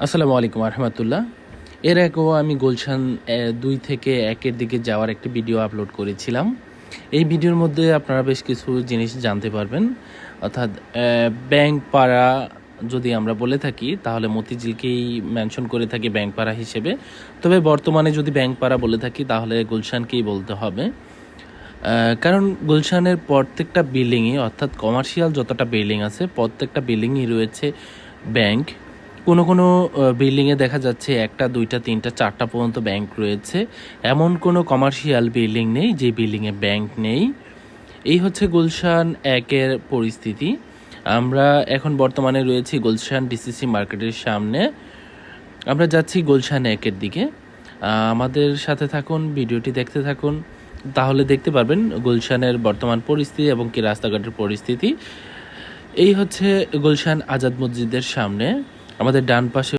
আসসালামু আলাইকুম রহমতুল্লাহ। এর আগেও আমি গুলশান ২ থেকে ১-এর দিকে যাওয়ার একটা ভিডিও আপলোড করেছিলাম। এই ভিডিওর মধ্যে আপনারা বেশ কিছু জিনিস জানতে পারবেন। অর্থাৎ ব্যাংকপাড়া যদি আমরা বলে থাকি তাহলে মতিঝিলকেই মেনশন করে থাকি ব্যাংকপাড়া হিসেবে। তবে বর্তমানে যদি ব্যাংকপাড়া বলে থাকি তাহলে গুলশানকেই বলতে হবে। কারণ গুলশানের প্রত্যেকটা বিল্ডিংয়ে অর্থাৎ কমার্শিয়াল যতটা বিল্ডিং আছে প্রত্যেকটা বিল্ডিংই রয়েছে ব্যাংক। কোনো বিল্ডিংয়ে দেখা যাচ্ছে ১টা, ২টা, ৩টা, ৪টা পর্যন্ত ব্যাংক রয়েছে। এমন কোনো কমার্শিয়াল বিল্ডিং নেই যে বিল্ডিংয়ে ব্যাংক নেই। এই হচ্ছে গুলশান ১-এর পরিস্থিতি। আমরা এখন বর্তমানে রয়েছি গুলশান ডিসিসি মার্কেটের সামনে। আমরা যাচ্ছি গুলশান ১-এর দিকে। আমাদের সাথে থাকুন, ভিডিওটি দেখতে থাকুন। তাহলে দেখতে পারবেন গুলশানের বর্তমান পরিস্থিতি এবং কি রাস্তাঘাটের পরিস্থিতি। এই হচ্ছে গুলশান আজাদ মসজিদের সামনে। আমাদের ডান পাশে